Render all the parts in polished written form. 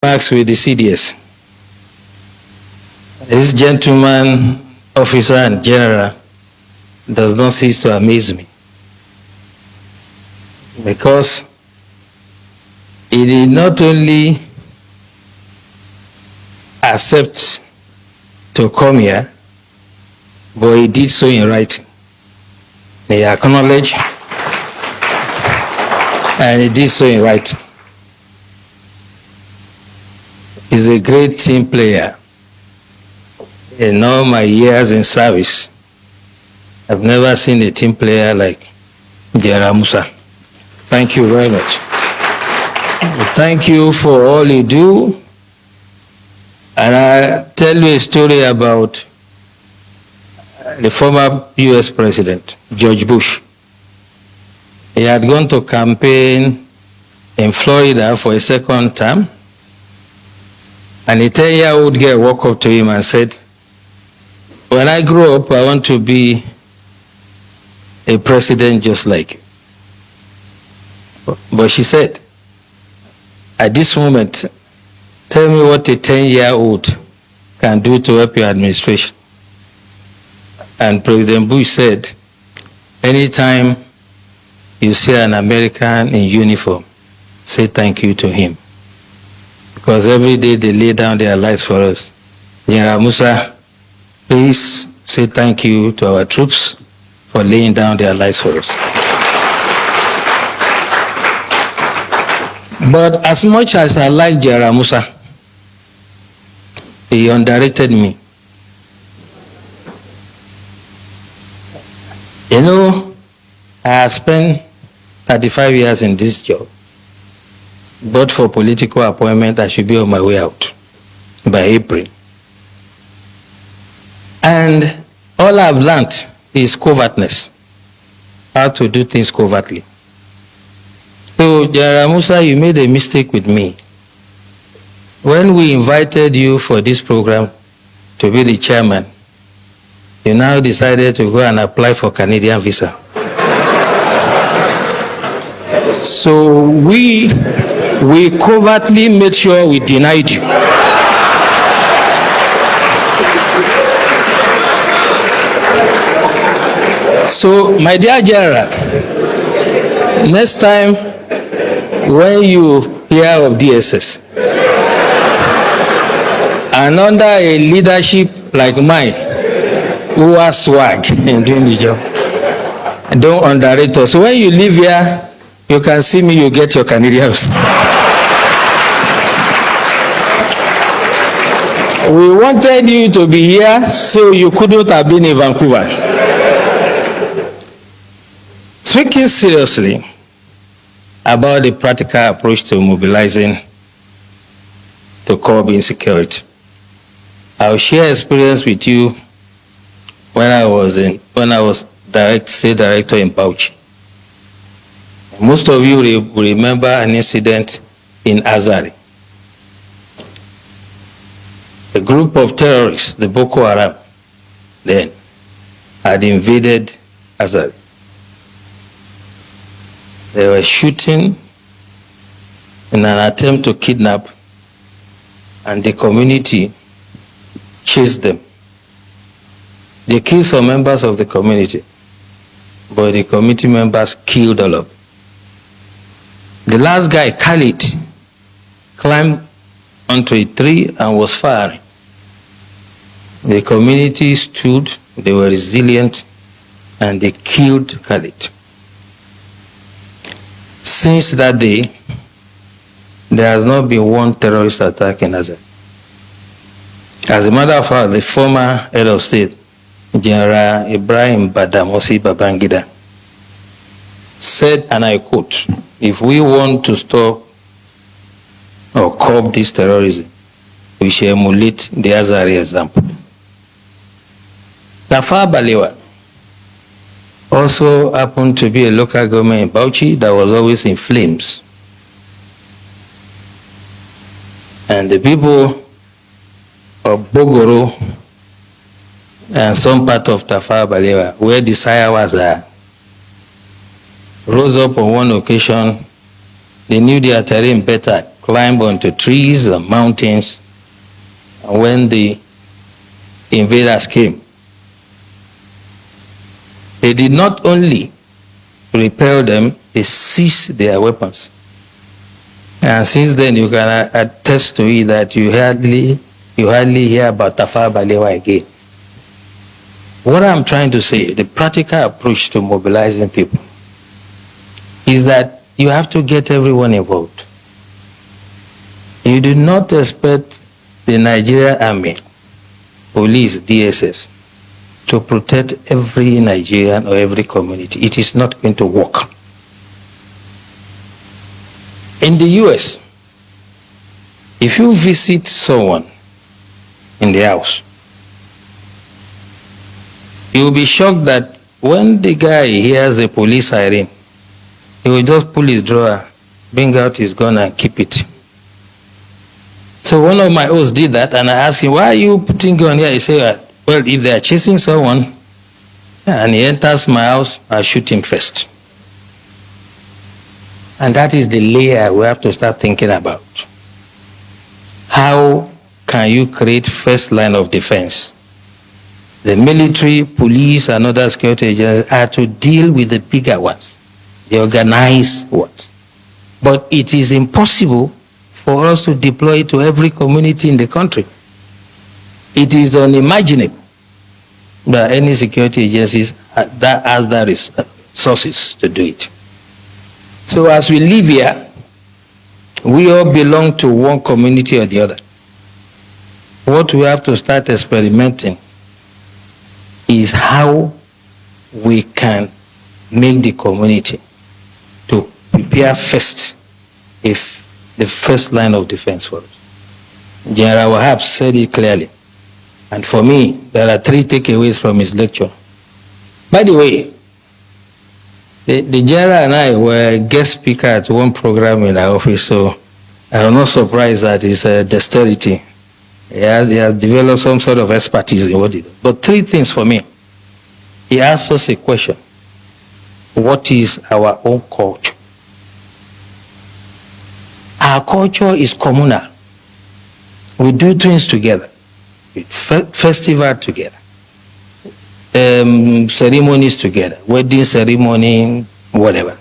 Max with the CDS. This gentleman, officer and general, does not cease to amaze me, because he did not only accept to come here, but he did so in writing. He acknowledged and he did so in writing. He's a great team player. In all my years in service, I've never seen a team player like General Musa. Thank you very much. Thank you for all you do. And I'll tell you a story about the former US President, George Bush. He had gone to campaign in Florida for a second term, and a 10-year-old girl walked up to him and said, "When I grow up, I want to be a president just like you." But she said, "At this moment, tell me what a 10-year-old can do to help your administration." And President Bush said, "Anytime you see an American in uniform, say thank you to him. Because every day they lay down their lives for us. General Musa, please say thank you to our troops for laying down their lives for us." But as much as I like General Musa, he underrated me. You know, I have spent 35 years in this job. But for political appointment, I should be on my way out by April. And all I've learned is covertness, how to do things covertly. So, General Musa, you made a mistake with me. When we invited you for this program to be the chairman, you now decided to go and apply for Canadian visa. So we covertly made sure we denied you. So, my dear General, next time when you hear of DSS, and under a leadership like mine, who has swag in doing the job, don't underrate us. So when you live here, you can see me, you get your Canadians. We wanted you to be here, so you couldn't have been in Vancouver. Speaking seriously about the practical approach to mobilizing to curb insecurity, I'll share experience with you when I was state director in Bauchi. Most of you will remember an incident in Azari. A group of terrorists, the Boko Haram, then had invaded Azari. They were shooting in an attempt to kidnap, and the community chased them. They killed some members of the community, but the community members killed all of them. The last guy, Khalid, climbed onto a tree and was firing. The community stood, they were resilient, and they killed Khalid. Since that day, there has not been one terrorist attack in Azari. As a matter of fact, the former Edo State, General Ibrahim Badamasi Babangida, said, and I quote, "If we want to stop or curb this terrorism, we shall emulate the Azari example." Tafawa Balewa also happened to be a local government in Bauchi that was always in flames. And the people of Bogoro and some part of Tafawa Balewa, where the Sayawas are, rose up on one occasion. They knew their terrain better climb onto trees and mountains. And when the invaders came, they did not only repel them, they seized their weapons. And since then, you can attest to it that you hardly hear about Tafawa Balewa again. What I'm trying to say, the practical approach to mobilizing people, is that you have to get everyone involved. You do not expect the Nigerian Army, police, DSS, to protect every Nigerian or every community. It is not going to work. In the US, if you visit someone in the house, you will be shocked that when the guy hears a police siren, he will just pull his drawer, bring out his gun and keep it. So one of my hosts did that, and I asked him, why are you putting gun here? He said, well, if they are chasing someone and he enters my house, I'll shoot him first. And that is the layer we have to start thinking about. How can you create first line of defense? The military, police, and other security agencies are to deal with the bigger ones, the organized ones. But it is impossible for us to deploy it to every community in the country. It is unimaginable that any security agencies that has the resources to do it. So as we live here, we all belong to one community or the other. What we have to start experimenting is how we can make the community to prepare first, if the first line of defense for us. General Wahab said it clearly. And for me, there are 3 takeaways from his lecture. By the way, the general and I were guest speaker at one program in our office, so I'm not surprised at his dexterity. He has developed some sort of expertise in what he does. But 3 things for me. He asked us a question. What is our own culture? Our culture is communal. We do things together. Festival together. Ceremonies together. Wedding ceremony, whatever.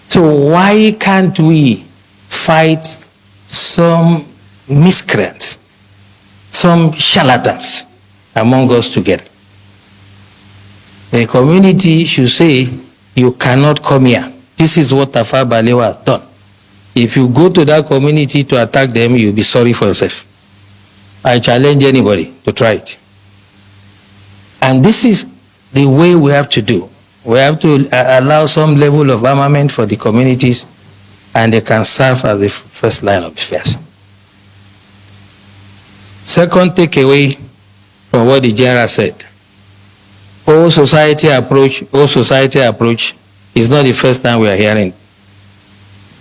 So why can't we fight some miscreants, some charlatans among us together? The community should say, you cannot come here. This is what Tafawa Balewa has done. If you go to that community to attack them, you'll be sorry for yourself. I challenge anybody to try it. And this is the way we have to do. We have to allow some level of armament for the communities, and they can serve as the first line of defense. Second takeaway from what the general said. All society approach is not the first time we are hearing.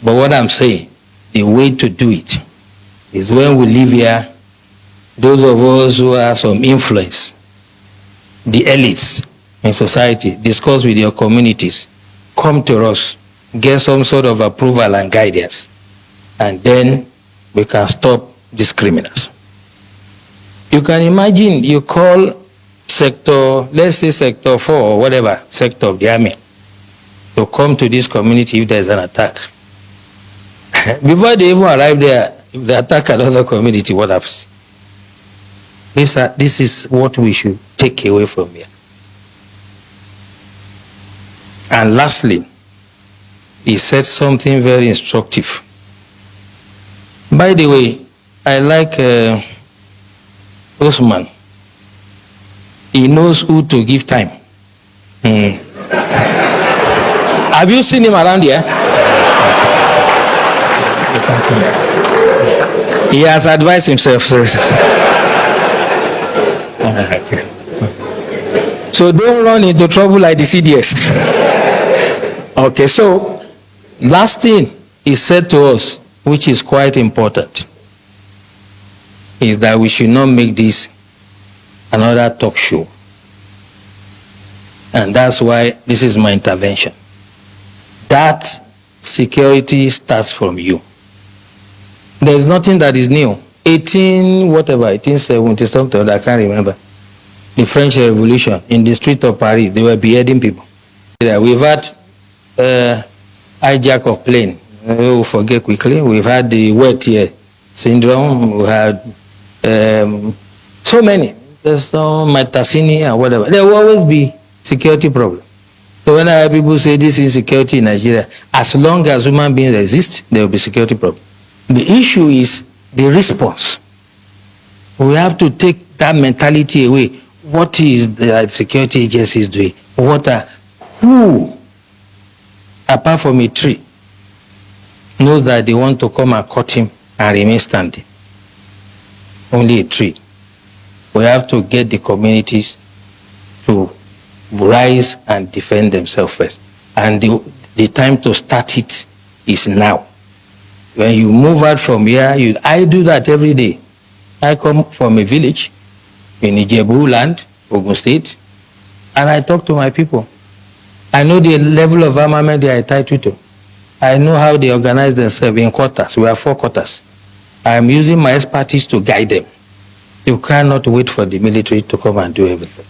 But what I'm saying, the way to do it is when we live here, those of us who have some influence, the elites in society, discuss with your communities, come to us, get some sort of approval and guidance, and then we can stop these criminals. You can imagine you call sector, let's say sector 4 or whatever, sector of the army, to come to this community if there's an attack. Before they even arrive there, if they attack another community, what happens? This is what we should take away from here. And lastly, he said something very instructive. By the way, I like Osman. He knows who to give time. Have you seen him around here? He has advised himself. So don't run into trouble like the CDS. Okay, so last thing he said to us, which is quite important, is that we should not make this another talk show. And that's why this is my intervention. That security starts from you. There is nothing that is new. 1870 something, I can't remember. The French Revolution, in the street of Paris, they were beheading people. We've had hijack of plane. We'll forget quickly. We've had the wet ear syndrome. We had so many. There's no Matasini and whatever. There will always be security problems. So when I hear people say this is security in Nigeria, as long as human beings exist, there will be security problems. The issue is the response. We have to take that mentality away. What is the security agencies doing? Who, apart from a tree, knows that they want to come and cut him and remain standing? Only a tree. We have to get the communities to rise and defend themselves first. And the time to start it is now. When you move out from here, I do that every day. I come from a village in Ugbo land, Ogun State, and I talk to my people. I know the level of armament they are entitled to. I know how they organize themselves in quarters. We have 4 quarters. I am using my expertise to guide them. You cannot wait for the military to come and do everything.